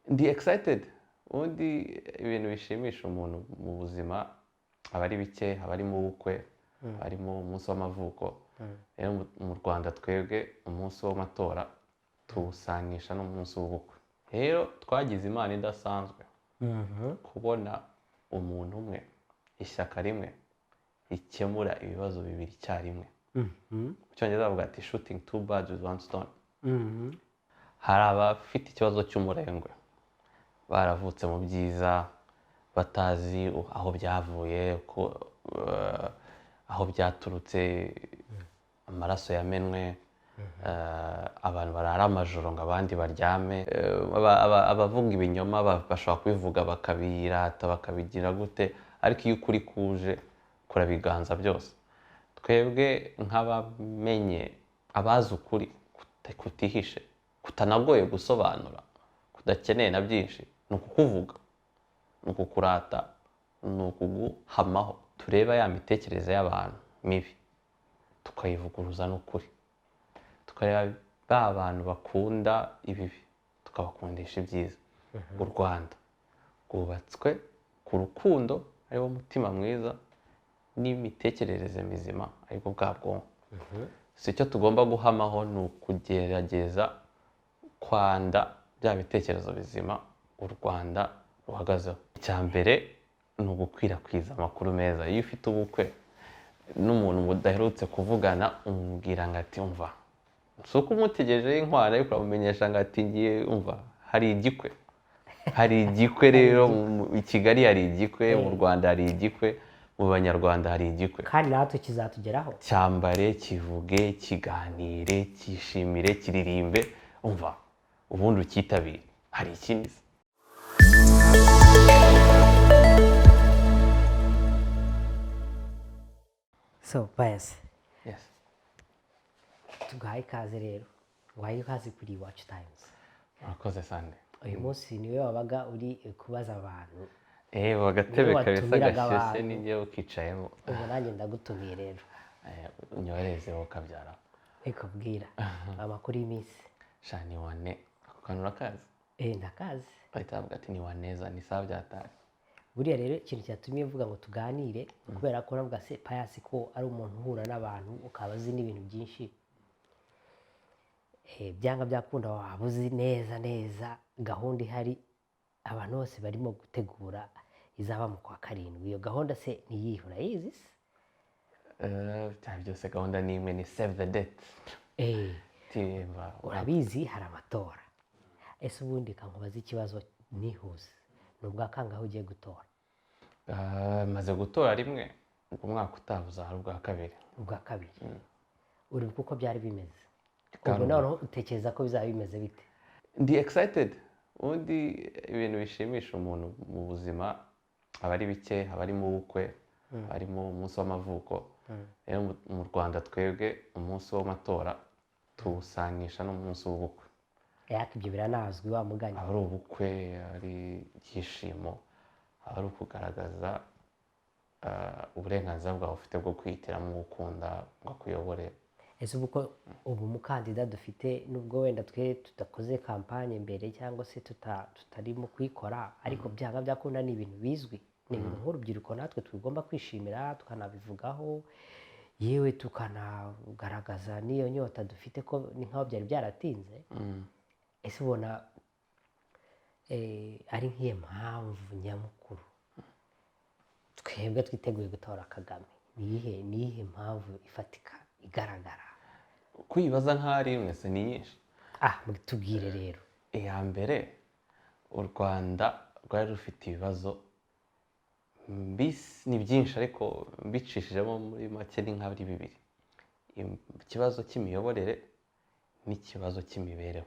Ndi excited ubundi ibintu bishimisha umuntu mu buzima aba ari bike, aba ari mu bukwe, aba ari mu munsi w'amavuko. Rero mu Rwanda twebwe umunsi w'amatora tuwusanisha n'umunsi w'ubukwe. Rero twagize imana idasanzwe kubona umuntu umwe, ishyaka rimwe rikemura ibibazo bibiri icyarimwe. Mu Cyongereza bavuga ati shooting two birds with one stone. Hari abafite ikibazo cy'umurengwe, baravutse mu byiza batazi aho byavuye, aho byaturutse, amaraso yamenwe, abantu barara amajoro ngo abandi baryame, abavuga ibinyoma bashobora kubivuga bakabirata bakabigira gute, ariko iyo ukuri kuje kurabiganza byose. Twebwe nk'abamenye, abazi ukuri kutihishe, kutanagoye gusobanura, kudakeneye na byinshi, ni ukukuvuga, ni ukukurata, ni ukuguhamaho. Tureba ya mitekerereze y'abantu mibi tukayivuguruza n'ukuri, tukareba ba bantu bakunda ibibi tukabakundisha ibyiza. U Rwanda rwubatswe ku rukundo, ariwo mutima mwiza, n'imitekerereze mizima, aribwo bwa bwonko. Si icyo tugomba guhamaho, ni ukugerageza kwanda bya bitekerezo bizima u Rwanda ruhagazeho. Icya mbere ni ugukwirakwiza amakuru meza. Iyo ufite ubukwe n'umuntu mudaherutse kuvugana, umubwira ngo ati umva, si uko umutegerejeho inkwano, ariko uramumenyesha ngo ati ngiye umva, hari igikwe. Hari igikwe rero, i Kigali hari igikwe, mu Rwanda hari igikwe, mu Banyarwanda hari igikwe. kandi natwe kizatugeraho. Cyambare, kivuge, kiganire, cyishimire, kiririmbe, umva, ubundi ukitabire. Hari ikindi se? So Pius, Yes. tugahaye ikaze rero, wahaye ikaze kuri Iwacu Times. Murakoze Sande. Uyu munsi niwe wabaga uri kubaza abantu, Bagatebe Niwe kabisa watumiraga gashyushye abantu. n'ingiye ukicayemo. ubu nanjye ndagutumiye rero, Unyoherezeho kabyara. bikubwira amakuru y'iminsi. Sha ni wane. Ako kantu urakazi? Ndakazi. Bahita bavuga ati ni waneza, ni sawa byatari. Buriya rero ikintu cyatumye mvuga ngo tuganire, kubera ko navuga se Pius ko ari umuntu uhura n'abantu ukaba azi n'ibintu byinshi, byanga byakunda waba uzi neza gahunda ihari abantu bose barimo gutegura izaba mu kwa karindwi. Iyo gahunda se niyihe, urayizi se? Cyane byose gahunda ni imwe, ni save the date. Timba. Urabizi hari amatora. Ese ubundi kankubaza ikibazo nihuse, ni ubwa kangahe ugiye gutora? Maze gutora rimwe, ubwo umwaka utaha uzaba ari ubwa kabiri. Ubwa kabiri. Uribuka uko byari bimeze? Kandi Ubwo noneho utekereza ko bizaba bimeze bite? Ndi excited. Ubundi ibintu bishimisha umuntu mu buzima aba ari bike, aba ari mu bukwe, aba ari mu munsi w'amavuko. Rero mu Rwanda twebwe umunsi w'amatora tuwusanisha n'umunsi w'ubukwe. Ariko ibyo biranazwi wa mugani. Aba ari ubukwe, ari ibyishimo, aba ari ukugaragaza uburenganzira bwawe ufite bwo kwihitiramo gukunda ngo akuyobore. Ese ubu umukandida dufite, nubwo wenda twe tudakoze kampanye mbere cyangwa se tutarimo kuyikora, ariko byanga byakunda ni ibintu bizwi, ni ibintu nk'urubyiruko natwe tugomba kwishimira, tukanabivugaho, yewe tukanagaragaza n'iyo nyota dufite ko ni nk'aho byari byaratinze. Ese ubona ari nk'iyo mpamvu nyamukuru twebwe twiteguye gutora Kagame? Ni iyihe mpamvu ifatika igaragara? Kwibaza nk'ari imwe se ni nyinshi. Tubwire rero. Iya mbere, u Rwanda rwari rufite ibibazo ni byinshi, ariko mbicishijemo muri make ni nk'abiri bibiri. Ikibazo cy'imiyoborere n'ikibazo cy'imibereho.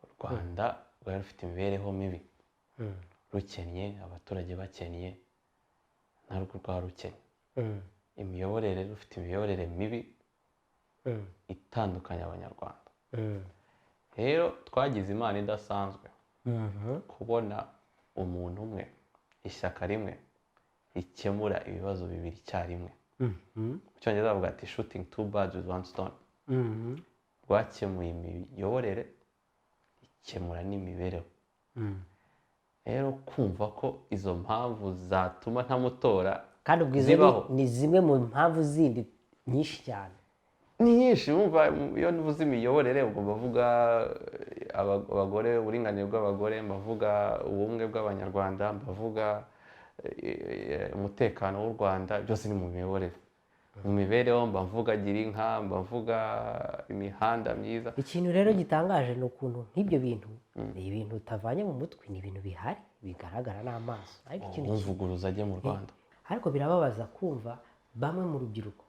U Rwanda rwari rufite imibereho mibi, rukennye, abaturage bakennye, narwo rwari rukennye. Imiyoborere, rufite imiyoborere mibi itandukanye abanyarwanda. Rero twagize imana idasanzwe kubona umuntu umwe, ishyaka rimwe rikemura ibibazo bibiri icyarimwe. Mu Cyongereza bavuga ati shooting two birds with one stone. Rwakemuye imiyoborere, rikemura n'imibereho. rero kumva ko izo mpamvu zatuma ntamutora kandi ubwo izo zibaho ni zimwe mu mpamvu zindi nyinshi cyane. ni nyinshi. wumva iyo nvuze imiyoborere ubwo bavuga abagore, uburinganire bw'abagore, mbavuga ubumwe bw'abanyarwanda, mbavuga umutekano w'u Rwanda, byose ni mu miyoborere. Mu mibereho mba mvuga gira inka, mba mvuga imihanda myiza. Ikintu rero gitangaje ni ukuntu nk'ibyo bintu ni ibintu utavanye mu mutwe, ni ibintu bihari bigaragara n'amaso, ariko ikintu umvuguruza ajye mu Rwanda. ariko birababaza kumva bamwe mu rubyiruko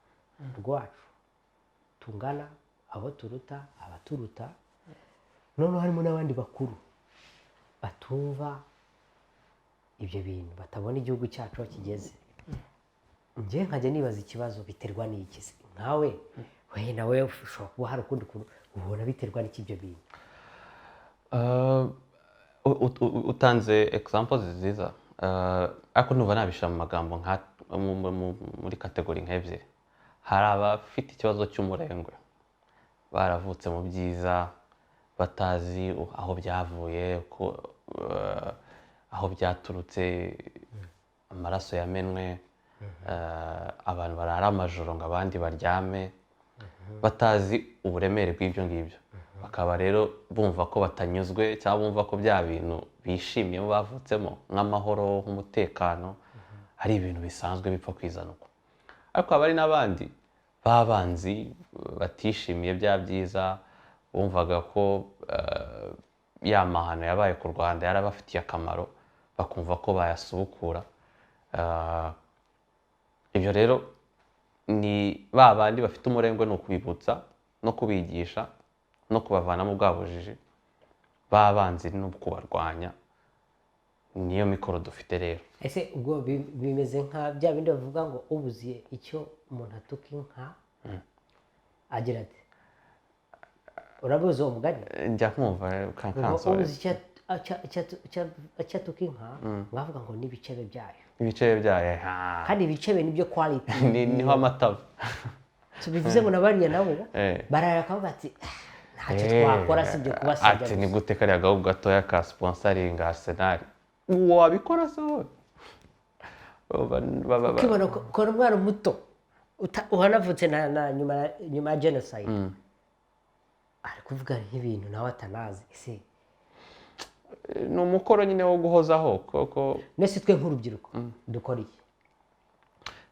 rwacu tungana, abo turuta, abaturuta, noneho harimo n'abandi bakuru batumva ibyo bintu, batabona igihugu cyacu aho kigeze. Njye nkajya nibaza ikibazo, biterwa n'iki se? Nkawe nawe ushobora kuba hari ukundi kuntu ubona biterwa n'iki ibyo bintu? Utanze examples nziza, ariko numva nabishyira mu magambo muri kategori nk'ebyiri. Hari abafite ikibazo cy'umurengwe, baravutse mu byiza, batazi aho byavuye, aho byaturutse, amaraso yamenwe, abantu barara amajoro ngo abandi baryame, batazi uburemere bw'ibyo ngibyo. Bakaba rero bumva ko batanyuzwe, cyangwa bumva ko bya bintu bishimiyemo bavutsemo nk'amahoro, nk'umutekano, ari ibintu bisanzwe bipfa kwizana uko. Ariko haba hari n'abandi b'abanzi batishimiye bya byiza, bumvaga ko ya mahano yabaye ku Rwanda yarabafitiye akamaro, bakumva ko bayasubukura. Ibyo rero ni ba bandi bafite umurengwe, ni ukubibutsa no kubigisha no kubavanamo bwa bujiji, b'abanzi no kubarwanya. Niyo mikoro dufite rero. Ese ubwo bimeze nka bya bindi bavuga ngo ubuziye icyo umuntu atuka inka agira ati, urabuze uwo mugani? Njya kumva kansore. Ubuze icyo atuka inka, bavuga ngo n'ibicebe byayo. Ibicebe byayo, kandi ibicebe nibyo quality. niho amataba. Bivuze ngo nabariya nabo barara akavuga ati ntacyo twakora sibyo kubasabya. Ati ni gute kariya gahugu gatoya ka sponsoring Arsenal wabikora se wowe? Ukibona ukora umwana muto uhanavutse nyuma ya genocide, ari kuvuga nk'ibintu nawe atanazi. Ese ni umukoro nyine wo guhozaho koko. Nese twe nk'urubyiruko dukora iki?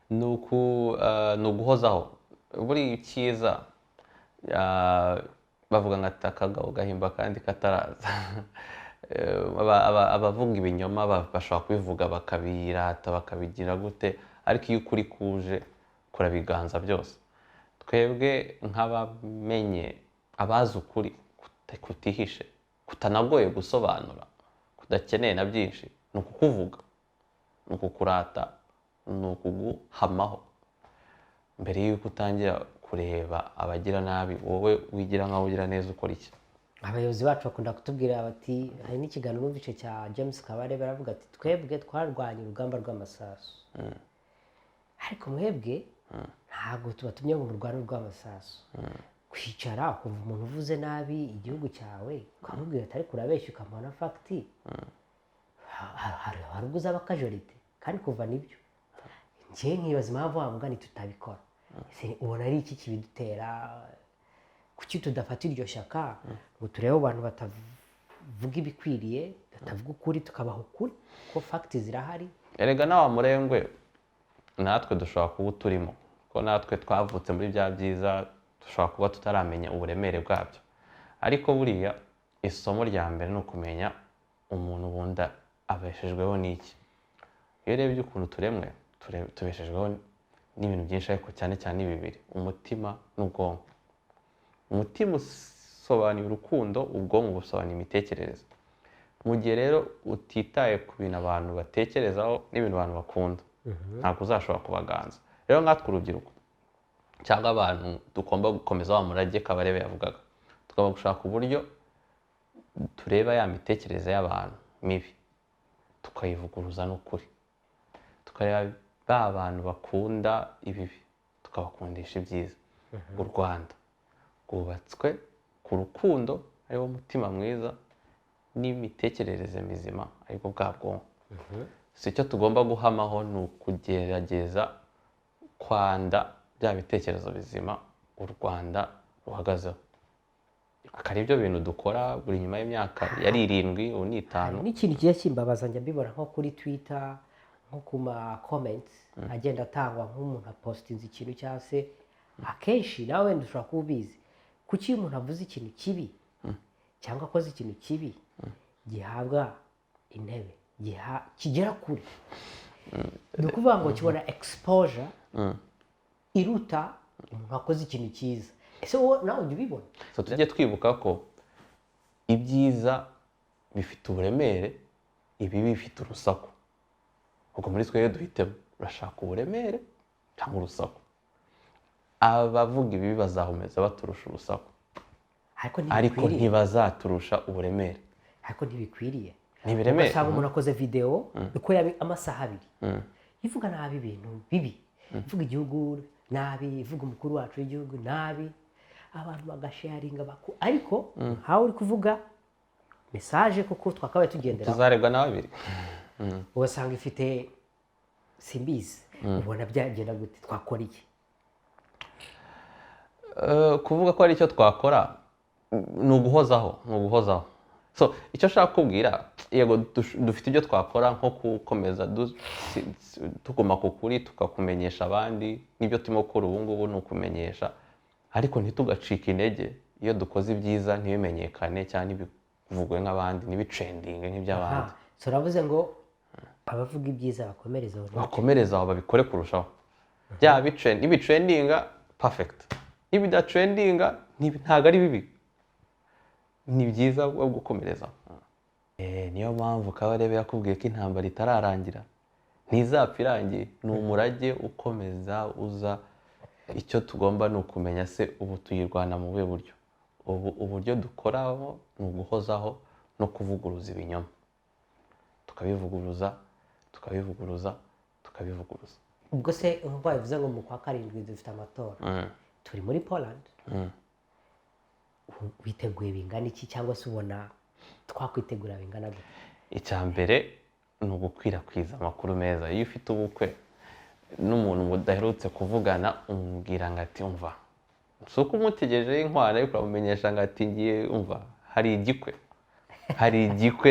Ni uguhozaho. Buri icyiza bavuga ngo ati akagabo gahimba kandi kataraza. Abavuga ibinyoma bashobora kubivuga bakabirata bakabigira gute, ariko iyo ukuri kuje kurabiganza byose. Twebwe nk'abamenye, abazi ukuri kutihishe, kutanagoye gusobanura, kudakeneye na byinshi, ni ukukuvuga, ni ukukurata, ni ukuguhamaho. Mbere y'uko utangira kureba abagira nabi, wowe wigira nkaho ugira neza, ukora iki? Abayobozi bacu bakunda kutubwira bati, hari n'ikiganiro numvise cya James Kabare, baravuga ati twebwe twarwanye urugamba rw'amasasu, ariko mwebwe ntabwo tubatumye ngo murwane urw'amasasu. Kwicara ukumva umuntu uvuze nabi igihugu cyawe, ukamubwira ati ariko urabeshya, ukamuha fagiti, hari ubwo uzaba akajorite. Kandi kuva nibyo njye nkibaza impamvu wa mugani tutabikora. Ubona ari iki kibidutera? Kuki tudafata iryo shyaka ngo turebe abantu batavuga ibikwiriye, batavuga ukuri, tukabaha ukuri ko fagiti zirahari? Erega nawa murengwe natwe dushobora kuba turimo, ko natwe twavutse muri bya byiza, dushobora kuba tutaramenya uburemere bwabyo. Ariko buriya isomo rya mbere ni ukumenya umuntu ubundi abeshejweho n'iki. Iyo urebye ukuntu turemwe, tubeshejweho n'ibintu byinshi, ariko cyane cyane bibiri: umutima n'ubwonko. Umutima usobanuye urukundo, ubwonko busobanuye imitekerereze. Mu gihe rero utitaye ku bintu abantu batekerezaho n'ibintu abantu bakunda, ntabwo uzashobora kubaganza. Rero nkatwe urubyiruko cyangwa abantu tugomba gukomeza wa murage Kabarebe yavugaga, tugomba gushaka uburyo tureba ya mitekerereze y'abantu mibi, tukayivuguruza n'ukuri, tukareba ba bantu bakunda ibibi tukabakundisha ibyiza. U Rwanda rwubatswe ku rukundo, ariwo mutima mwiza, n'imitekerereze mizima ariko bwa bwonko. Si icyo tugomba guhamaho ni ukugerageza kwanda bya bitekerezo bizima u Rwanda ruhagazeho. Akari ibyo bintu dukora buri nyuma y'imyaka yari 7 ubu ni 5. n'ikintu kigiye kimbabaza njya mbibona nko kuri Twitter nko ku ma comments agenda atangwa nk'umuntu apostinze ikintu cyangwa se akenshi nawe wenda ushobora kuba ubizi kuki iyo umuntu avuze ikintu kibi cyangwa akoze ikintu kibi gihabwa intebe kigera kure. Ni ukuvuga ngo kibona exposure iruta umuntu akoze ikintu cyiza. Ese wowe nawe ujya ubibona? So tujye twibuka ko ibyiza bifite uburemere, ibibi bifite urusaku. Ubwo muri twe duhitemo urashaka uburemere cyangwa urusaku. Abavuga ibibi bazahumeza baturusha urusaku, ariko ntibazaturusha uburemere. Ariko ntibikwiriye. Ntibiremere. Ugasanga umuntu akoze video uko amasaha 2 ivuga nabi ibintu bibi, ivuga igihugu nabi, ivuga umukuru wacu w'igihugu nabi, abantu bagasharinga ariko hawe uri kuvuga message kuko twakabaye tugendera tuzaregwa na babiri. Ugasanga ifite simbizi. Ubona byagenda gute? Twakora iki? Kuvuga ko ari icyo twakora ni uguhozaho. So icyo nshaka kubwira, yego dufite ibyo twakora nko gukomeza tuguma ku kuri tukakumenyesha abandi, n'ibyo turimo gukora ubu ngubu ni ukumenyesha, ariko ntitugacike intege iyo dukoze ibyiza ntibimenyekane cyane ntibivugwe nk'abandi, ntibitrendinge nk'iby'abandi. So uravuze ngo abavuga ibyiza bakomereza aho babikore kurushaho. Byaba ibitrendinga perfect, n'ibidatrendinga ntabwo ari bibi, ni byiza gukomereza. Niyo mpamvu Kabarebe yakubwiye ko intambara itararangira, ntizapfa irangiye. Ni umurage ukomeza uza. Icyo tugomba ni ukumenya se ubu tuyirwana mu buhe buryo. Uburyo dukoraho ni uguhozaho no kuvuguruza ibinyoma, tukabivuguruza. Ubwo se nk'uko bivuze ngo mu kwa 7 dufite amatora, turi muri Poland, witeguye bingana iki cyangwa se ubona twakwitegura bingana gute? Icya mbere ni ugukwirakwiza amakuru meza. Iyo ufite ubukwe n'umuntu mudaherutse kuvugana umubwira ngo ati umva, si uko umutegereje inkwano ariko uramumenyesha ngo ati ngiye umva hari igikwe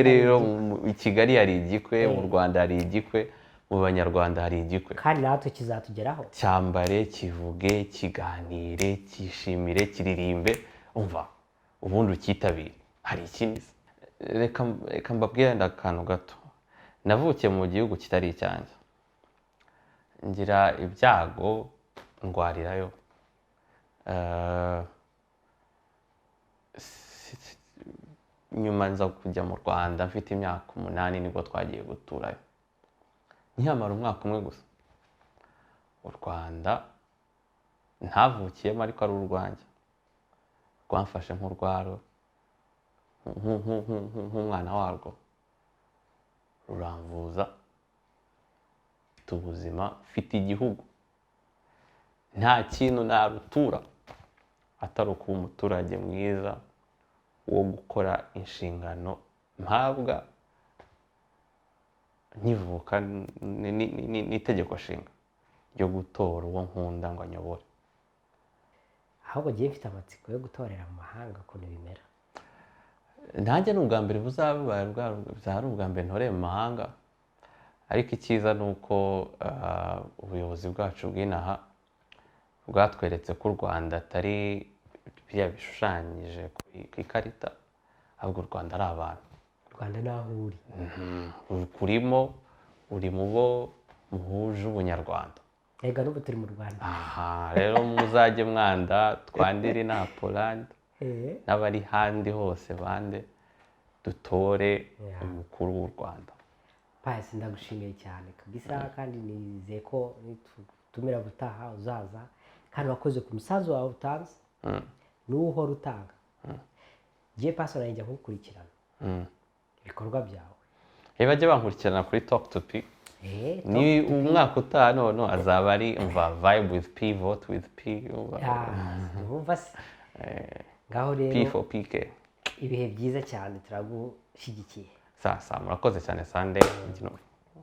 rero i Kigali hari igikwe, mu Rwanda hari igikwe, mu Banyarwanda hari igikwe, kandi natwe kizatugeraho. Cyambare, kivuge, kiganire, cyishimire, kiririmbe, umva ubundi ukitabire. Hari ikindi reka mbabwire akantu gato. Navukiye mu gihugu kitari icyanjye, ngira ibyago ndwarirayo. Nyuma nza kujya mu Rwanda mfite imyaka 8 nibwo twagiye guturayo. Ntihamara umwaka umwe gusa. U Rwanda ntavukiyemo ariko ari urwanjye, rwamfashe nk'urwaro, nk'umwana warwo, ruramvuza, mfite ubuzima, mfite igihugu. Nta kintu narutura atari ukuba umuturage mwiza wo gukora inshingano mpabwa nkivuka n'itegeko nshinga ryo gutora uwo nkunda ngo anyobore. Ahubwo giye mfite amatsiko yo gutorera mu mahanga ukuntu bimera. Nanjye ni ubwa mbere byari ubwa mbere ntoreye mu mahanga, ariko icyiza ni uko ubuyobozi bwacu bw'inaha bwatweretse ko u Rwanda atari biriya bishushanyije ku ikarita, ahubwo u Rwanda ari abantu. U Rwanda naho uri. Kurimo uri mu bo muhuje ubunyarwanda. Ega n'ubu turi mu Rwanda. Rero muzajye mwanda twandire na Poland n'abari handi hose bande dutore umukuru w'u Rwanda. Pasi ndagushimiye cyane kabisa, kandi nizeye ko nitumira gutaha uzaza, kandi wakoze ku musanzu wawe utanze n'uhora utanga. Giye Pasi urajya nkukurikirana ibikorwa byawe. Bajye bankurikirana kuri Talk to P. Ni umwaka utaha none azaba ari vibe with P, vote with P. Umva se. Ngaho rero P for PK. ibihe byiza cyane turagushyigikiye sasa murakoze cyane Sande.